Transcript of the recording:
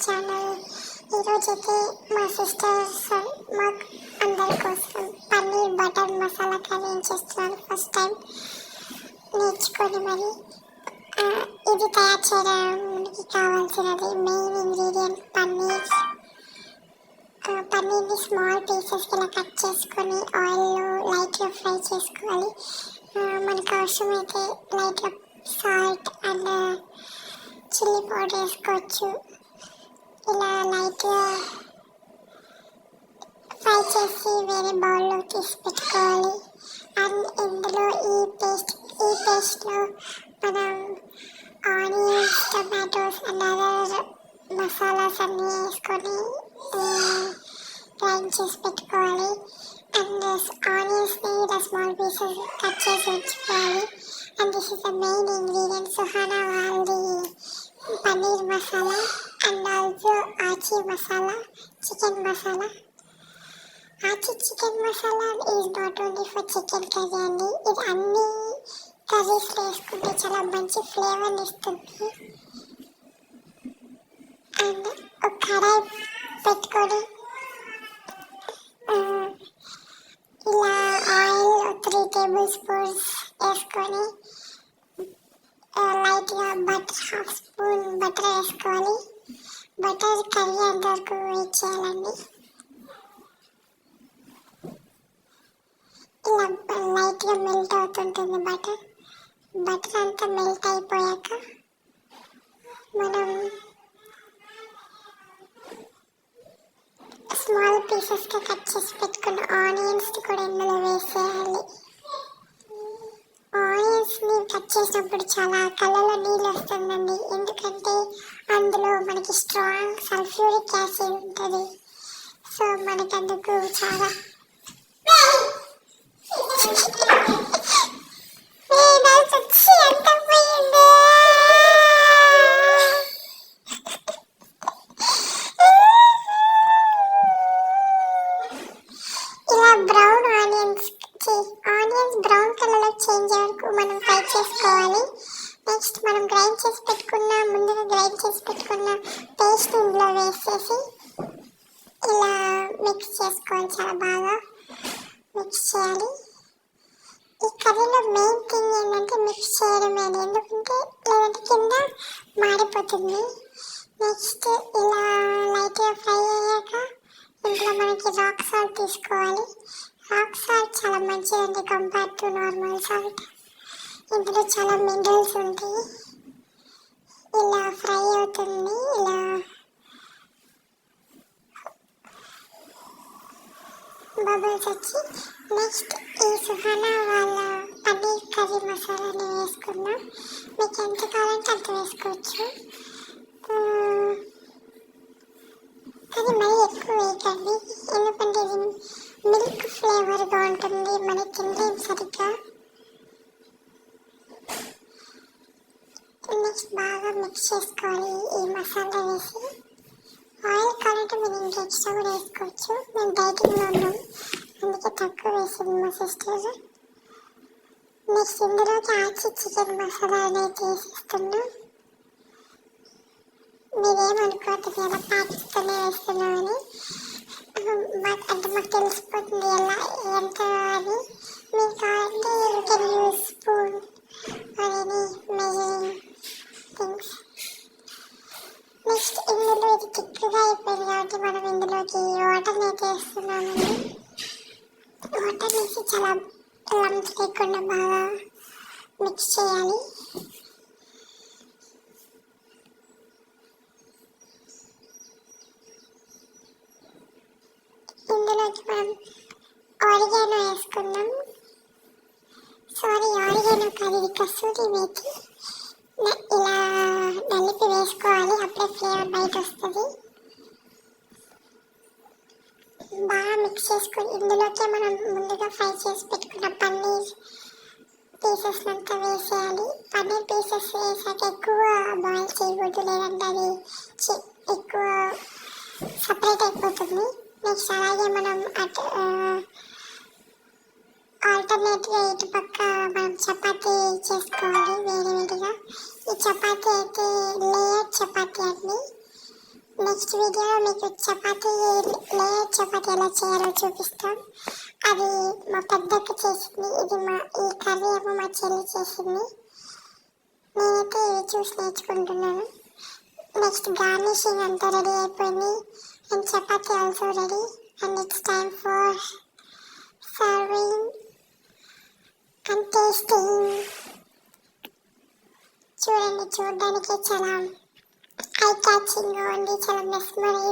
Channel. ఈరోజైతే మా sisters మాకు అందరి కోసం పన్నీర్ బటర్ మసాలా కర్రీ చేస్తున్నాను. ఫస్ట్ టైం నేర్చుకొని మరి ఇది తయారు చేయడానికి కావాల్సినది మెయిన్ ఇంగ్రీడియంట్ పన్నీర్ని స్మాల్ పీసెస్కి ఇలా కట్ చేసుకొని ఆయిల్లో లైట్గా ఫ్రై చేసుకోవాలి. మనకు అవసరమైతే లైట్గా సాల్ట్ అండ్ చిల్లీ పౌడర్ వేసుకోవచ్చు. ఇలా లైట్గా ఫ్రై చేసి వేరే బౌల్లో తీసి పెట్టుకోవాలి. అండ్ ఇందులో ఈ పేస్ట్లో మనం onions, tomatoes and other masalas అన్నీ వేసుకొని గ్రైండ్ చేసి పెట్టుకోవాలి. అండ్ ఆనియన్స్ని ఇలా స్మాల్ పీసెస్ కట్ చేసి ఉంచుకోవాలి. And this is the main ingredient Suhana వాళ్ళది పన్నీర్ మసాలా అండ్ ఆల్సో ఆచి మసాలా, చికెన్ మసాలా. ఆచి chicken masala is not only for chicken curry అండి, ఇది అన్ని కర్రీస్లో వేసుకుంటే చాలా మంచి ఫ్లేవర్ని ఇస్తుంది. అండ్ ఒక కడాయి పెట్టుకొని ఇలా ఆయిల్ 3 టేబుల్ స్పూన్స్ వేసుకొని లైట్గా బటర్ 1/2 స్పూన్ బటర్ వేసుకోవాలి. బటర్ కర్రీ అంతవరకు వెయిట్ చేయాలండి. ఇలా లైట్గా మెల్ట్ అవుతుంటుంది బటర్ అంతా మెల్ట్ అయిపోయాక మనం స్మాల్ పీసెస్గా కట్ చేసి పెట్టుకున్న ఆనియన్స్ కూడా ఇందులో వేసేయాలి. ఆనియన్స్ని కట్ చేసినప్పుడు చాలా కళ్ళలో నీళ్ళు వస్తుందండి, ఎందుకంటే అందులో మనకి స్ట్రాంగ్ సల్ఫ్యూరిక్ యాసిడ్ ఉంటుంది. సో మనకి అందుకు చాలా ఆనియన్స్ బ్రౌన్ కలర్లో చేంజ్ అయ్యేందుకు మనం ఫ్రై చేసుకోవాలి. నెక్స్ట్ మనం ముందుగా గ్రైండ్ చేసి పెట్టుకున్న పేస్ట్ ఇందులో వేసేసి ఇలా మిక్స్ చేసుకోవాలి. చాలా బాగా మిక్స్ చేయాలి. ఈ కర్రీలో మెయిన్ థింగ్ ఏంటంటే మిక్స్ చేయడమే, ఎందుకంటే లేదంటే కింద మాడిపోతుంది. నెక్స్ట్ ఇలా లైట్గా ఫ్రై అయ్యాక ఇంట్లో మనకి రాక్ సాల్ట్ తీసుకోవాలి. రాక్ సాల్ట్ చాలా మంచిదండి కంపేర్ టు నార్మల్ సాల్ట్, ఇందులో చాలా మినరల్స్ ఉంటాయి. ఇలా ఫ్రై అవుతుంది, ఇలా బబుల్స్ వచ్చి నెక్స్ట్ ఈ సుహానా వాళ్ళ పన్నీర్ కర్రీ మసాలాని వేసుకుందాం. మీకు ఎంత కావాలంటే అంత వేసుకోవచ్చు, కానీ మరీ ఎక్కువ వేయకండి, ఎందుకంటే ఇది మిల్క్ ఫ్లేవర్గా ఉంటుంది, మనకి తినలేం సరిగ్గా. నెక్స్ట్ బాగా మిక్స్ చేసుకోవాలి ఈ మసాలా వేసి. ఆయిల్ కావాలంటే మీరు ఇంకా ఎక్స్ట్రా కూడా వేసుకోవచ్చు, మేము డైటింగ్లో ఉన్నాం అందుకే తక్కువ వేసింది మా సిస్టర్. నెక్స్ట్ ఇందులోకి ఆచి చికెన్ మసాలా అనేది వేసేస్తున్నాం. మీరేమనుకోవద్దు కదా ప్యాకెట్స్తోనే వేస్తున్నామని, మాకు తెలిసిపోతుంది ఎలా ఎంత అని. మీకు కావాలంటే you can use spoon or any measuring things. Next ఇందులో ఇది థిక్గా అయిపోయింది కాబట్టి మనం ఇందులోకి వాటర్ని అయితే వేస్తున్నామండి. వాటర్ వేసి చాలా లంప్స్ లేకుండా బాగా మిక్స్ చేయాలి. ఇందులోకి మనం ఆరిగానో వేసుకుందాం. ఆరిగానో కాదు, ఇది కసూరి మేతి. ఇలా నలిపి వేసుకోవాలి, అప్పుడే ఫ్లేవర్ బయట వస్తుంది. బాగా మిక్స్ చేసుకొని ఇందులోకే మనం ముందుగా ఫ్రై చేసి పెట్టుకున్న పన్నీర్ పీసెస్ అంతా వేసేయాలి. పన్నీర్ పీసెస్ వేసాక ఎక్కువ బాయిల్ చేయకూడదు, లేదంటే అది ఎక్కువ సపరేట్ అయిపోతుంది. నెక్స్ట్ అలాగే మనం ఆల్టర్నేట్గా ఇటు పక్క మనం చపాతీ చేసుకోవాలి వేడివేడిగా. ఈ చపాతీ అయితే లేయర్ చపాతీ అండి, నెక్స్ట్ వీడియోలో మీకు లేయర్ చపాతీ ఎలా చేయాలో చూపిస్తాం. అది మా పెద్దక్క చేసింది, ఈ కర్రీ ఏమో మా చెల్లి చేసింది. నేనైతే ఇవి చూసి నేర్చుకుంటున్నాను. నెక్స్ట్ గార్నిషింగ్ అంతా రెడీ అయిపోయింది and chapati also ready and it's time for serving and tasting. చూడండి, చూడడానికి చాలా ఐ క్యాచింగ్ ఉంది, చాలా మెస్మరైజ్